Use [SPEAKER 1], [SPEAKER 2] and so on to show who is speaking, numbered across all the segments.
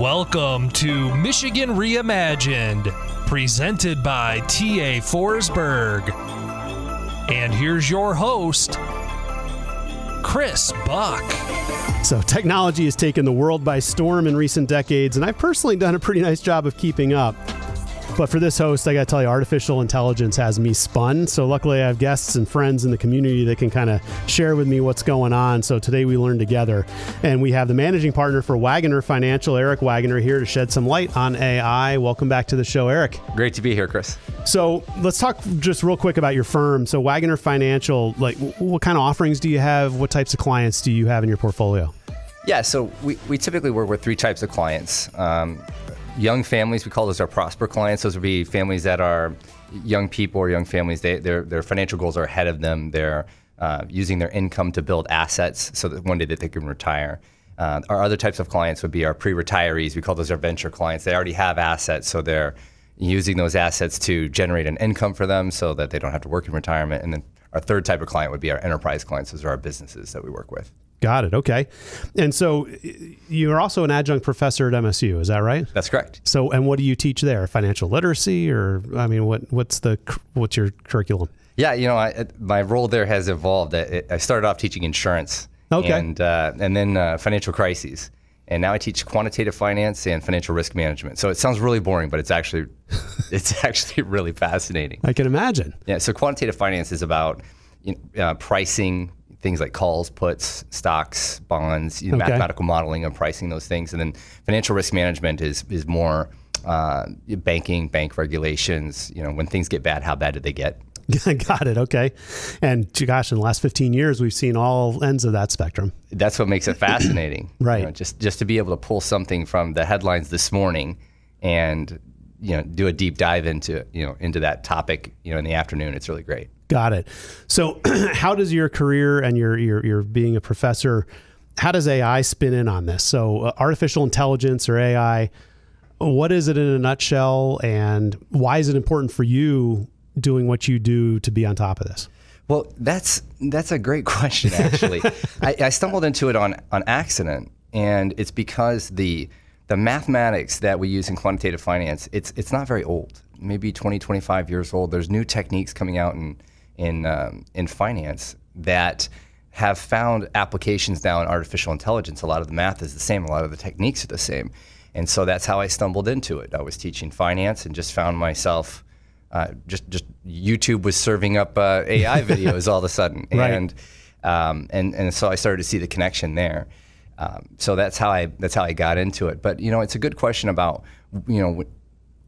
[SPEAKER 1] Welcome to Michigan Reimagined, presented by T.A. Forsberg. And here's your host, Chris Buck.
[SPEAKER 2] So technology has taken the world by storm in recent decades, and I've personally done a pretty nice job of keeping up. But for this host, I got to tell you, artificial intelligence has me spun. So luckily I have guests and friends in the community that can kind of share with me what's going on. So today we learn together. And we have the managing partner for Wagoner Financial, Eric Wagoner, here to shed some light on AI. Welcome back to the show, Eric.
[SPEAKER 3] Great to be here, Chris.
[SPEAKER 2] So let's talk just real quick about your firm. So Wagoner Financial, like what kind of offerings do you have? What types of clients do you have in your portfolio?
[SPEAKER 3] Yeah, so we typically work with three types of clients. Young families, we call those our prosper clients. Those would be families that are young people or young families. Their financial goals are ahead of them. They're using their income to build assets so that one day that they can retire. Our other types of clients would be our pre-retirees. We call those our venture clients. They already have assets, so they're using those assets to generate an income for them so that they don't have to work in retirement. And then our third type of client would be our enterprise clients. Those are our businesses that we work with.
[SPEAKER 2] Got it. Okay. And so you're also an adjunct professor at MSU, is that right?
[SPEAKER 3] That's correct.
[SPEAKER 2] So, and what do you teach there? Financial literacy, or I mean, what's your curriculum?
[SPEAKER 3] Yeah, my role there has evolved. I started off teaching insurance,
[SPEAKER 2] okay,
[SPEAKER 3] and then financial crises, and now I teach quantitative finance and financial risk management. So it sounds really boring, but it's actually really fascinating.
[SPEAKER 2] I can imagine.
[SPEAKER 3] Yeah. So quantitative finance is about pricing things like calls, puts, stocks, bonds,
[SPEAKER 2] okay,
[SPEAKER 3] mathematical modeling of pricing those things. And then financial risk management is more bank regulations. When things get bad, how bad did they get?
[SPEAKER 2] Got it. Okay. And gosh, in the last 15 years, we've seen all ends of that spectrum.
[SPEAKER 3] That's what makes it fascinating.
[SPEAKER 2] Right.
[SPEAKER 3] Just to be able to pull something from the headlines this morning and do a deep dive into that topic in the afternoon. It's really great.
[SPEAKER 2] Got it. So how does your career and your being a professor, how does AI spin in on this? So artificial intelligence or AI, what is it in a nutshell, and why is it important for you doing what you do to be on top of this?
[SPEAKER 3] Well, that's a great question, actually. I stumbled into it on accident, and it's because the mathematics that we use in quantitative finance, it's not very old, maybe 20, 25 years old. There's new techniques coming out in finance that have found applications now in artificial intelligence. A lot of the math is the same. A lot of the techniques are the same. And so that's how I stumbled into it. I was teaching finance and just found myself, just YouTube was serving up AI videos all of a sudden.
[SPEAKER 2] Right.
[SPEAKER 3] And so I started to see the connection there. So that's how I got into it. But it's a good question about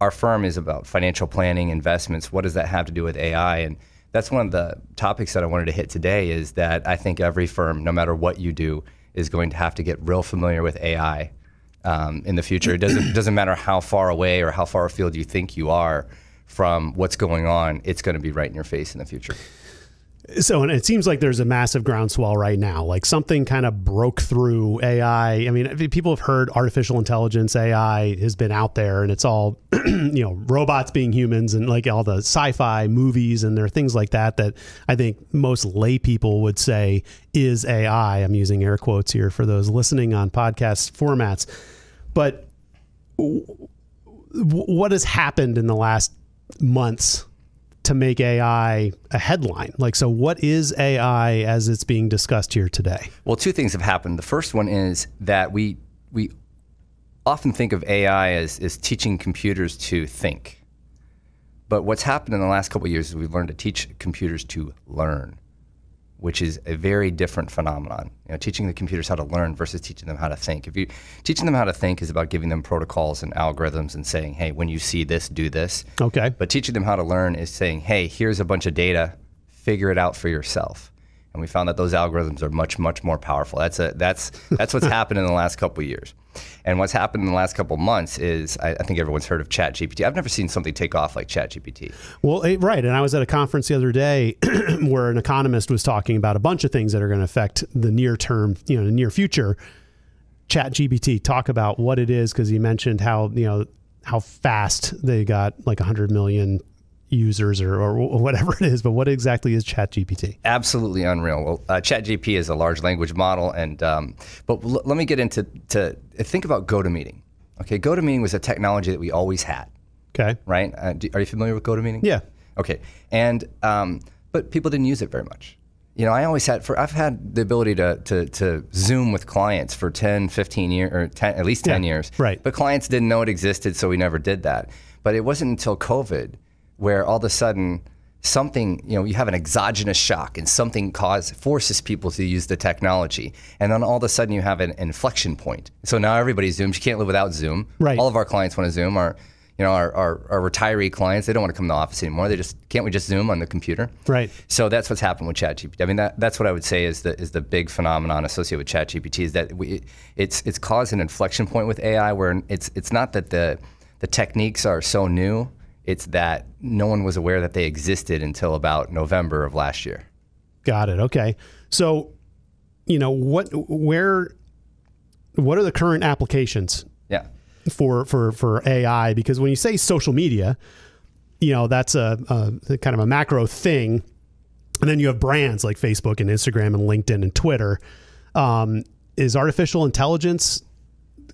[SPEAKER 3] our firm is about financial planning, investments. What does that have to do with AI? And that's one of the topics that I wanted to hit today, is that I think every firm, no matter what you do, is going to have to get real familiar with AI in the future. It doesn't matter how far away or how far afield you think you are from what's going on. It's going to be right in your face in the future.
[SPEAKER 2] So, and it seems like there's a massive groundswell right now, like something kind of broke through AI. I mean, people have heard artificial intelligence, AI has been out there, and it's all, robots being humans, and like all the sci-fi movies, and there are things like that I think most lay people would say is AI. I'm using air quotes here for those listening on podcast formats. But what has happened in the last months to make AI a headline? So what is AI as it's being discussed here today?
[SPEAKER 3] Well, two things have happened. The first one is that we often think of AI as teaching computers to think. But what's happened in the last couple of years is we've learned to teach computers to learn, which is a very different phenomenon. Teaching the computers how to learn versus teaching them how to think. Teaching them how to think is about giving them protocols and algorithms and saying, hey, when you see this, do this.
[SPEAKER 2] Okay.
[SPEAKER 3] But teaching them how to learn is saying, hey, here's a bunch of data, figure it out for yourself. And we found that those algorithms are much, much more powerful. That's what's happened in the last couple of years. And what's happened in the last couple of months is, I think everyone's heard of ChatGPT. I've never seen something take off like ChatGPT.
[SPEAKER 2] Well, right. And I was at a conference the other day where an economist was talking about a bunch of things that are going to affect the near term, the near future. ChatGPT, talk about what it is, because he mentioned how fast they got like 100 million users or whatever it is, but what exactly is ChatGPT?
[SPEAKER 3] Absolutely unreal. Well, ChatGPT is a large language model, and but let me get into think about GoToMeeting. Okay, GoToMeeting was a technology that we always had,
[SPEAKER 2] Okay.
[SPEAKER 3] right? Are you familiar with GoToMeeting?
[SPEAKER 2] Yeah.
[SPEAKER 3] Okay, and but people didn't use it very much. You know, I've had the ability to Zoom with clients for 10, 15 years, or at least 10 years.
[SPEAKER 2] Right.
[SPEAKER 3] But clients didn't know it existed, so we never did that. But it wasn't until COVID where all of a sudden something, you have an exogenous shock and something forces people to use the technology. And then all of a sudden you have an inflection point. So now everybody Zooms. You can't live without Zoom.
[SPEAKER 2] Right.
[SPEAKER 3] All of our clients want to Zoom. Our retiree clients, they don't want to come to the office anymore. Can't we just Zoom on the computer?
[SPEAKER 2] Right.
[SPEAKER 3] So that's what's happened with ChatGPT. I mean, that's what I would say is the big phenomenon associated with ChatGPT is that it's caused an inflection point with AI where it's not that the techniques are so new, it's that no one was aware that they existed until about November of last year.
[SPEAKER 2] Got it. Okay. So, what are the current applications?
[SPEAKER 3] Yeah.
[SPEAKER 2] For AI, because when you say social media, that's a kind of a macro thing, and then you have brands like Facebook and Instagram and LinkedIn and Twitter. Is artificial intelligence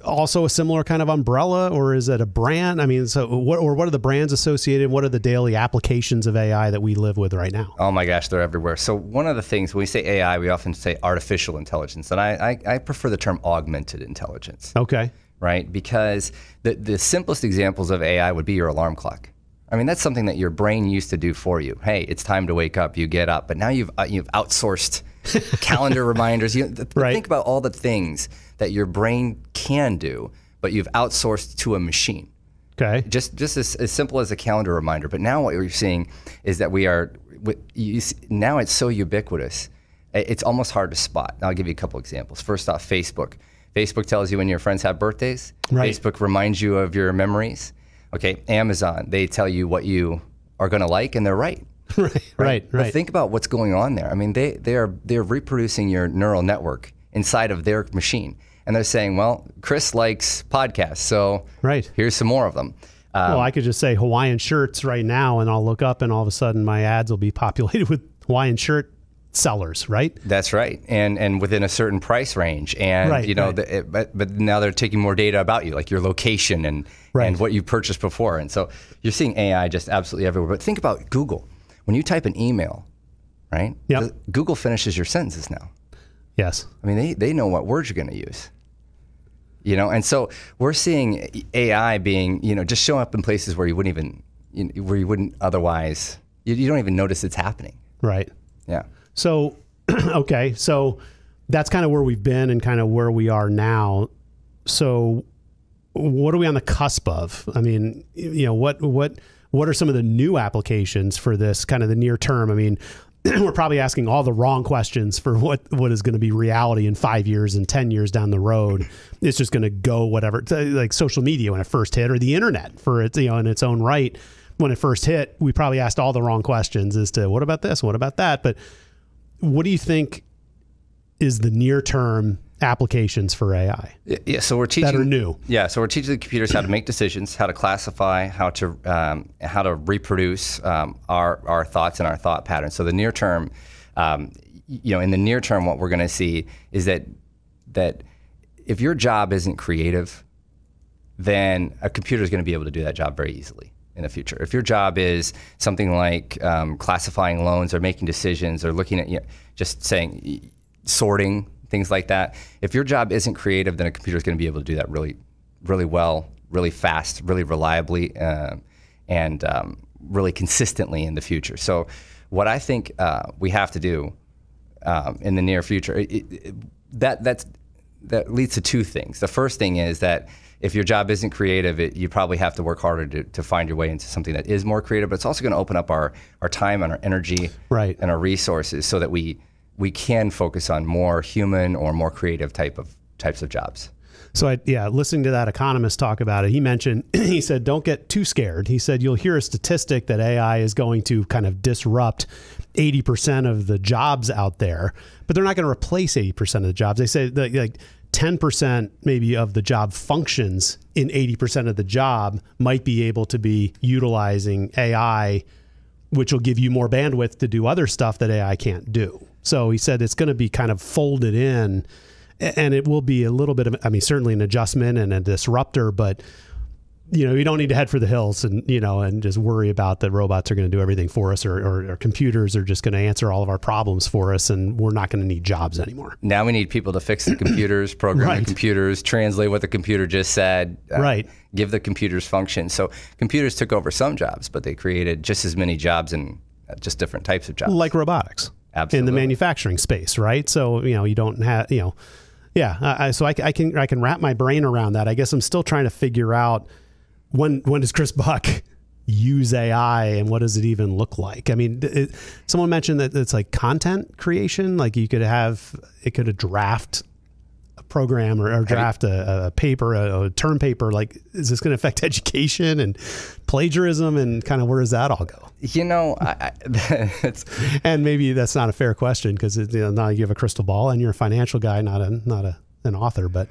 [SPEAKER 2] also a similar kind of umbrella, or is it a brand? I mean, so what are the brands associated? What are the daily applications of AI that we live with right now?
[SPEAKER 3] Oh my gosh, they're everywhere. So one of the things, when we say AI, we often say artificial intelligence, and I prefer the term augmented intelligence.
[SPEAKER 2] Okay.
[SPEAKER 3] Right? Because the simplest examples of AI would be your alarm clock. I mean, that's something that your brain used to do for you. Hey, it's time to wake up. You get up. But now you've outsourced calendar reminders.
[SPEAKER 2] Right.
[SPEAKER 3] Think about all the things that your brain can do, but you've outsourced to a machine.
[SPEAKER 2] Okay.
[SPEAKER 3] Just as simple as a calendar reminder. But now what you're seeing is that now it's so ubiquitous, it's almost hard to spot. I'll give you a couple examples. First off, Facebook. Facebook tells you when your friends have birthdays.
[SPEAKER 2] Right.
[SPEAKER 3] Facebook reminds you of your memories. Okay, Amazon, they tell you what you are going to like, and they're right.
[SPEAKER 2] Right.
[SPEAKER 3] But think about what's going on there. I mean, they're reproducing your neural network inside of their machine, and they're saying, well, Chris likes podcasts, so here's some more of them.
[SPEAKER 2] Well, I could just say Hawaiian shirts right now, and I'll look up, and all of a sudden my ads will be populated with Hawaiian shirt sellers, right?
[SPEAKER 3] That's right, and within a certain price range, and but now they're taking more data about you, like your location and what you purchased before, and so you're seeing AI just absolutely everywhere. But think about Google. When you type an email, right?
[SPEAKER 2] Yep.
[SPEAKER 3] Google finishes your sentences now.
[SPEAKER 2] Yes.
[SPEAKER 3] I mean, they know what words you're going to use. And so we're seeing AI being, just showing up in places where you wouldn't otherwise, you don't even notice it's happening.
[SPEAKER 2] Right.
[SPEAKER 3] Yeah.
[SPEAKER 2] So, okay, so that's kind of where we've been and kind of where we are now. So, what are we on the cusp of? I mean, what are some of the new applications for this kind of the near term? I mean, we're probably asking all the wrong questions for what is going to be reality in 5 years and 10 years down the road. It's just going to go whatever, like social media when it first hit, or the internet for its, in its own right. When it first hit, we probably asked all the wrong questions as to what about this, what about that? But what do you think is the near-term applications for AI?
[SPEAKER 3] Yeah, so we're teaching
[SPEAKER 2] that are new.
[SPEAKER 3] Yeah, so we're teaching the computers how to make decisions, how to classify, how to reproduce our thoughts and our thought patterns. So the near term, in the near term, what we're going to see is that if your job isn't creative, then a computer is going to be able to do that job very easily in the future. If your job is something like classifying loans or making decisions or looking at just saying sorting, things like that, if your job isn't creative, then a computer is going to be able to do that really, really well, really fast, really reliably, and really consistently in the future. So what I think we have to do in the near future, that leads to two things. The first thing is that if your job isn't creative, you probably have to work harder to find your way into something that is more creative, but it's also going to open up our time and our energy and our resources so that we can focus on more human or more creative types of jobs.
[SPEAKER 2] So listening to that economist talk about it, he said, don't get too scared. He said, you'll hear a statistic that AI is going to kind of disrupt 80% of the jobs out there, but they're not going to replace 80% of the jobs. They say that like 10% maybe of the job functions in 80% of the job might be able to be utilizing AI, which will give you more bandwidth to do other stuff that AI can't do. So he said it's going to be kind of folded in. And it will be a little bit of, I mean, certainly an adjustment and a disruptor, but you don't need to head for the hills and, and just worry about that robots are going to do everything for us or computers are just going to answer all of our problems for us and we're not going to need jobs anymore.
[SPEAKER 3] Now we need people to fix the computers, program the computers, translate what the computer just said, give the computers function. So computers took over some jobs, but they created just as many jobs and just different types of jobs.
[SPEAKER 2] Like robotics.
[SPEAKER 3] Absolutely.
[SPEAKER 2] In the manufacturing space, right? So, you don't have, so I can wrap my brain around that. I guess I'm still trying to figure out when does Chris Buck use AI and what does it even look like? I mean, someone mentioned that it's like content creation. Like it could draft a program or draft a paper, a term paper. Like, is this going to affect education and plagiarism and kind of where does that all go? And maybe that's not a fair question because now you have a crystal ball and you're a financial guy, not an author. But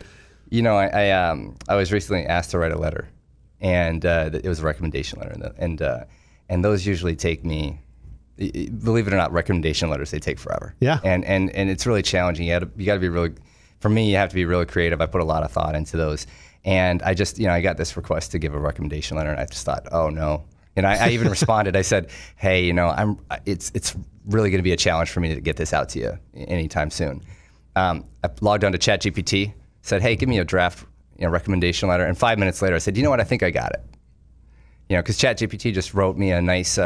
[SPEAKER 3] I was recently asked to write a letter. And it was a recommendation letter, and those usually take me, believe it or not, recommendation letters, they take forever.
[SPEAKER 2] Yeah.
[SPEAKER 3] And it's really challenging. You got to be really, for me, you have to be really creative. I put a lot of thought into those, and I just I got this request to give a recommendation letter, and I just thought, oh no. And I even responded. I said, hey, it's really going to be a challenge for me to get this out to you anytime soon. I logged on to ChatGPT, said, hey, give me a draft recommendation letter. And 5 minutes later, I said, you know what? I think I got it. Because ChatGPT just wrote me a nice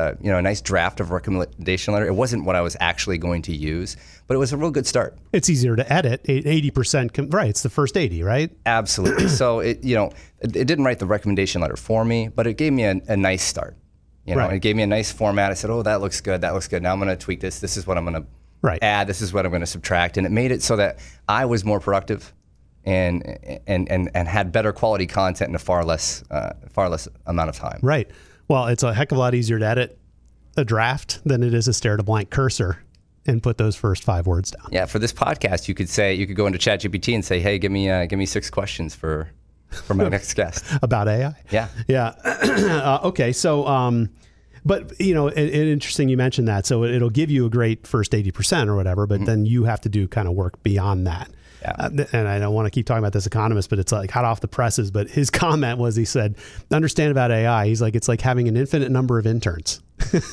[SPEAKER 3] draft of a recommendation letter. It wasn't what I was actually going to use, but it was a real good start.
[SPEAKER 2] It's easier to edit. 80%, right? It's the first 80, right?
[SPEAKER 3] Absolutely. So it didn't write the recommendation letter for me, but it gave me a nice start. It gave me a nice format. I said, oh, that looks good. That looks good. Now I'm going to tweak this. This is what I'm going to add. This is what I'm going to subtract. And it made it so that I was more productive and had better quality content in a far less amount of time.
[SPEAKER 2] Right. Well, it's a heck of a lot easier to edit a draft than it is to stare at a blank cursor and put those first 5 words down.
[SPEAKER 3] Yeah. For this podcast, you could go into ChatGPT and say, hey, give me 6 questions for my next guest
[SPEAKER 2] about AI.
[SPEAKER 3] Yeah.
[SPEAKER 2] Yeah. Okay. So, but interesting you mentioned that. So it'll give you a great first 80% or whatever, but then you have to do kind of work beyond that.
[SPEAKER 3] Yeah.
[SPEAKER 2] And I don't want to keep talking about this economist, but it's like hot off the presses. But his comment was, he said, understand about AI. He's like, it's like having an infinite number of interns.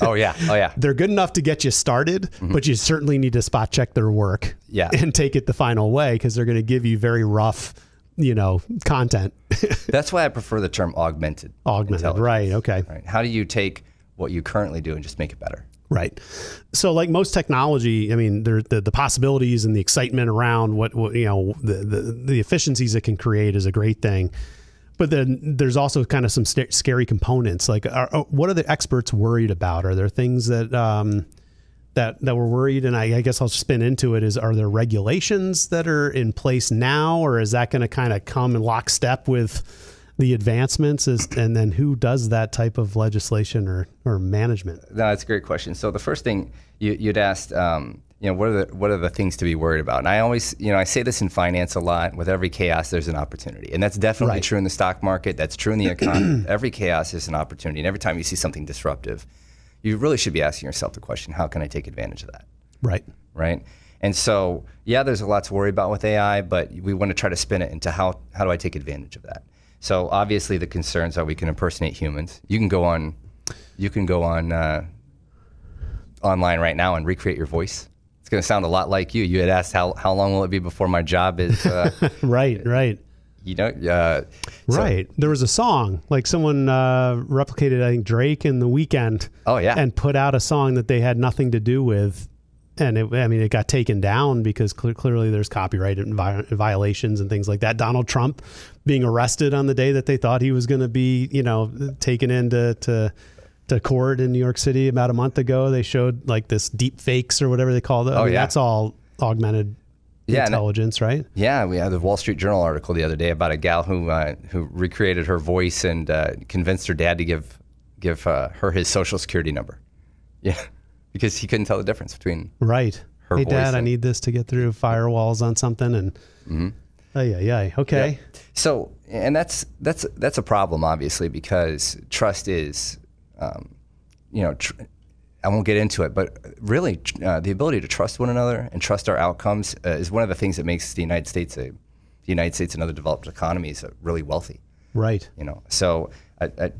[SPEAKER 3] Oh yeah.
[SPEAKER 2] They're good enough to get you started, but you certainly need to spot check their work and take it the final way because they're going to give you very rough, content.
[SPEAKER 3] That's why I prefer the term augmented.
[SPEAKER 2] Right. Okay.
[SPEAKER 3] Right. How do you take what you currently do and just make it better?
[SPEAKER 2] Right. So like most technology, I mean, the possibilities and the excitement around what the efficiencies it can create is a great thing. But then there's also kind of some scary components. Like, what are the experts worried about? Are there things that that we're worried? And I guess I'll spin into it. Are there regulations that are in place now, or is that going to kind of come in lockstep with the advancements? And then who does that type of legislation or management?
[SPEAKER 3] No, that's a great question. So the first thing you'd asked, what are the things to be worried about? And I always, I say this in finance a lot. With every chaos, there's an opportunity, and that's definitely true in the stock market. That's true in the economy. Every chaos is an opportunity, and every time you see something disruptive, you really should be asking yourself the question: how can I take advantage of that? Right. And so, there's a lot to worry about with AI, but we want to try to spin it into how do I take advantage of that? So obviously the concerns are we can impersonate humans. You can go on online right now and recreate your voice. It's going to sound a lot like you. You had asked how long will it be before my job is
[SPEAKER 2] right. Right. There was a song, like someone replicated, I think, Drake and The Weeknd.
[SPEAKER 3] Oh yeah.
[SPEAKER 2] And put out a song that they had nothing to do with. And it got taken down because clearly there's copyright violations and things like that. Donald Trump being arrested on the day that they thought he was going to be, taken into court in New York City about a month ago. They showed like this deep fakes or whatever they call it. That's all augmented intelligence, right?
[SPEAKER 3] Yeah, we had the Wall Street Journal article the other day about a gal who recreated her voice and convinced her dad to give her his social security number. Yeah. Because he couldn't tell the difference between her voice.
[SPEAKER 2] Hey, Dad, I need this to get through firewalls on something. And okay.
[SPEAKER 3] Yeah. So, and that's a problem, obviously, because trust is, I won't get into it, but really the ability to trust one another and trust our outcomes is one of the things that makes the United States and other developed economies really wealthy.
[SPEAKER 2] Right.
[SPEAKER 3] So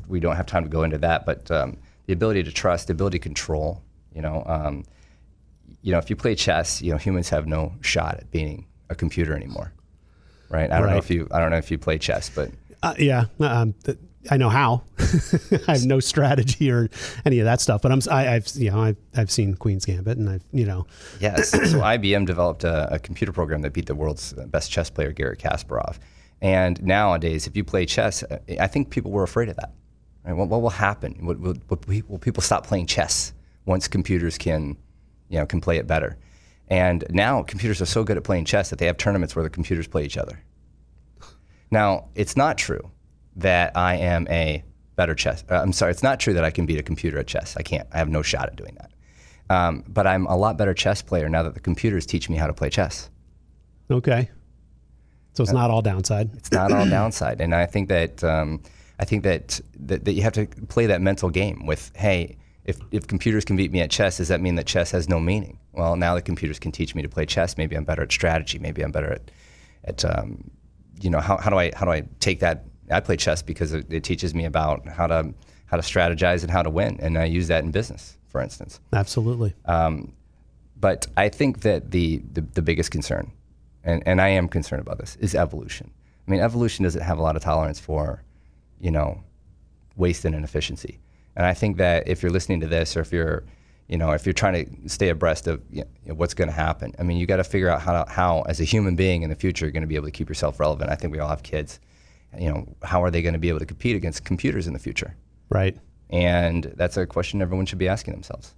[SPEAKER 3] we don't have time to go into that, but the ability to trust, the ability to control, if you play chess, humans have no shot at beating a computer anymore. Right. I don't know if you play chess, but
[SPEAKER 2] I know how. I have no strategy or any of that stuff, but I've seen Queen's Gambit, and
[SPEAKER 3] Yes. So IBM developed a computer program that beat the world's best chess player, Garry Kasparov. And nowadays, if you play chess, I think people were afraid of that. Right? What will happen? Will people stop playing chess once computers can play it better? And now computers are so good at playing chess that they have tournaments where the computers play each other. Now, it's not true that I am a better chess. It's not true that I can beat a computer at chess. I can't. I have no shot at doing that. But I'm a lot better chess player now that the computers teach me how to play chess.
[SPEAKER 2] Okay. So it's not all downside.
[SPEAKER 3] It's not all downside, and I think that you have to play that mental game with, hey, if computers can beat me at chess, does that mean that chess has no meaning? Well, now the computers can teach me to play chess. Maybe I'm better at strategy. Maybe I'm better at how do I take that? I play chess because it teaches me about how to strategize and how to win, and I use that in business, for instance.
[SPEAKER 2] Absolutely.
[SPEAKER 3] But I think that the biggest concern, and I am concerned about this, is evolution. I mean, evolution doesn't have a lot of tolerance for, waste and inefficiency. And I think that if you're listening to this, or if you're trying to stay abreast of what's going to happen, I mean, you got to figure out how, as a human being in the future, you're going to be able to keep yourself relevant. I think we all have kids. How are they going to be able to compete against computers in the future?
[SPEAKER 2] Right.
[SPEAKER 3] And that's a question everyone should be asking themselves.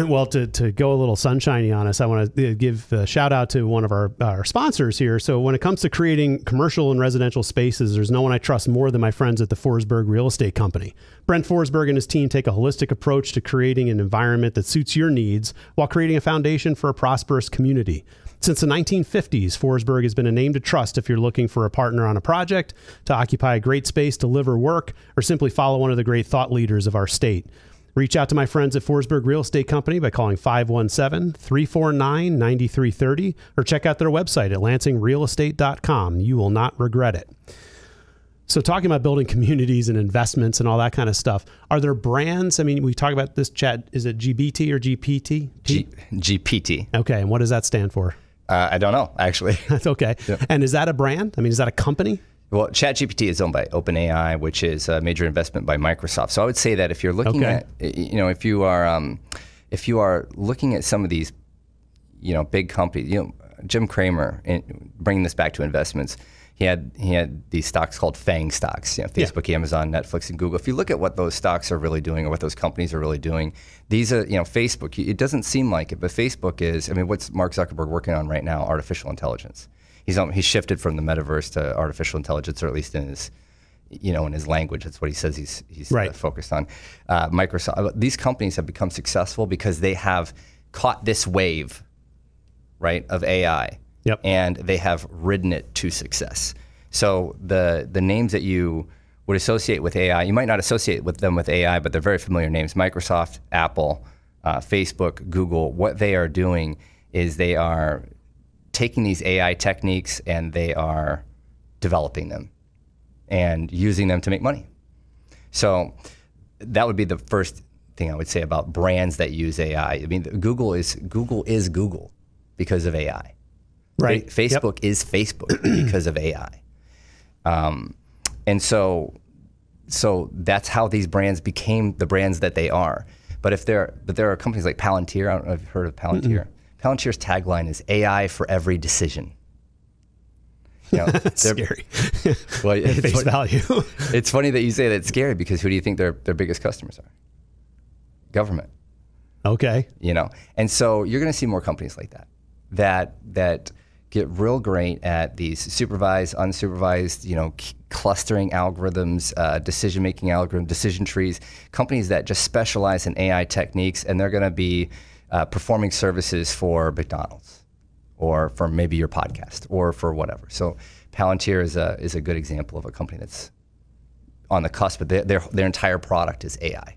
[SPEAKER 2] Well, to go a little sunshiny on us, I want to give a shout out to one of our sponsors here. So when it comes to creating commercial and residential spaces, there's no one I trust more than my friends at the Forsberg Real Estate Company. Brent Forsberg and his team take a holistic approach to creating an environment that suits your needs while creating a foundation for a prosperous community. Since the 1950s, Forsberg has been a name to trust if you're looking for a partner on a project, to occupy a great space, deliver work, or simply follow one of the great thought leaders of our state. Reach out to my friends at Forsberg Real Estate Company by calling 517-349-9330 or check out their website at lansingrealestate.com. You will not regret it. So talking about building communities and investments and all that kind of stuff, are there brands? I mean, we talk about this chat. Is it GBT or GPT?
[SPEAKER 3] GPT.
[SPEAKER 2] Okay. And what does that stand for?
[SPEAKER 3] I don't know, actually.
[SPEAKER 2] That's okay. Yep. And is that a brand? I mean, is that a company?
[SPEAKER 3] Well, ChatGPT is owned by OpenAI, which is a major investment by Microsoft. So I would say that if you're looking at, if you are looking at some of these, big companies, Jim Cramer, bringing this back to investments, he had these stocks called FANG stocks, Facebook, Amazon, Netflix, and Google. If you look at what those stocks are really doing, or what those companies are really doing, these are, Facebook. It doesn't seem like it, but Facebook is. I mean, what's Mark Zuckerberg working on right now? Artificial intelligence. He's shifted from the metaverse to artificial intelligence, or at least in his, in his language. That's what he says he's
[SPEAKER 2] right.
[SPEAKER 3] Focused on. Microsoft. These companies have become successful because they have caught this wave, right, of AI,
[SPEAKER 2] yep.
[SPEAKER 3] and they have ridden it to success. So the names that you would associate with AI, you might not associate them with AI, but they're very familiar names. Microsoft, Apple, Facebook, Google. What they are doing is they are taking these AI techniques and they are developing them and using them to make money. So that would be the first thing I would say about brands that use AI. I mean, Google is Google because of AI.
[SPEAKER 2] Right.
[SPEAKER 3] Facebook is Facebook because of AI. And so that's how these brands became the brands that they are. But there are companies like Palantir. I don't know if you've heard of Palantir. Mm-hmm. Palantir's tagline is AI for every decision.
[SPEAKER 2] That's scary.
[SPEAKER 3] Well,
[SPEAKER 2] face value.
[SPEAKER 3] It's funny that you say that's scary, because who do you think their biggest customers are? Government.
[SPEAKER 2] Okay.
[SPEAKER 3] And so you're going to see more companies like that get real great at these supervised, unsupervised, clustering algorithms, decision-making algorithms, decision trees, companies that just specialize in AI techniques, and they're going to be performing services for McDonald's, or for maybe your podcast, or for whatever. So Palantir is a good example of a company that's on the cusp, but their entire product is AI.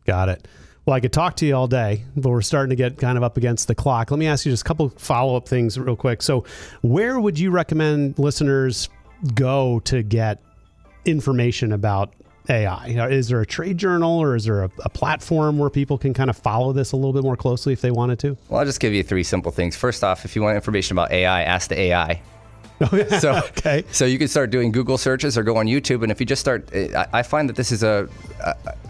[SPEAKER 2] Got it. Well, I could talk to you all day, but we're starting to get kind of up against the clock. Let me ask you just a couple follow-up things real quick. So where would you recommend listeners go to get information about AI? Is there a trade journal or is there a platform where people can kind of follow this a little bit more closely if they wanted to?
[SPEAKER 3] Well, I'll just give you 3 simple things. First off, if you want information about AI, ask the AI. So you can start doing Google searches or go on YouTube. And if you just start, I find that this is a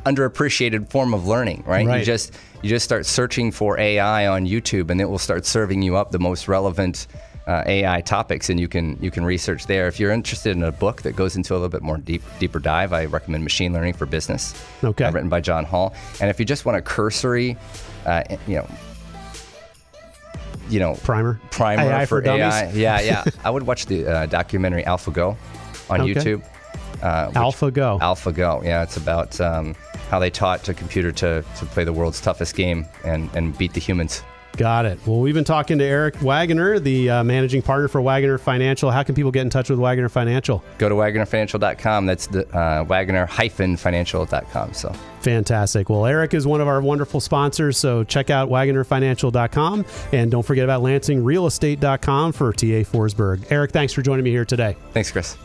[SPEAKER 3] underappreciated form of learning, right? You just start searching for AI on YouTube, and it will start serving you up the most relevant AI topics, and you can research there. If you're interested in a book that goes into a little bit more deeper dive, I recommend Machine Learning for Business, written by John Hall. And if you just want a cursory, primer
[SPEAKER 2] AI
[SPEAKER 3] for AI.
[SPEAKER 2] dummies?
[SPEAKER 3] Yeah. I would watch the documentary AlphaGo on YouTube. AlphaGo. Yeah, it's about how they taught a computer to play the world's toughest game and beat the humans.
[SPEAKER 2] Got it. Well, we've been talking to Eric Wagoner, the managing partner for Wagoner Financial. How can people get in touch with Wagoner Financial?
[SPEAKER 3] Go to WagonerFinancial.com. That's the Wagoner-Financial.com. So
[SPEAKER 2] fantastic. Well, Eric is one of our wonderful sponsors, so check out WagonerFinancial.com, and don't forget about LansingRealEstate.com for T.A. Forsberg. Eric, thanks for joining me here today.
[SPEAKER 3] Thanks, Chris.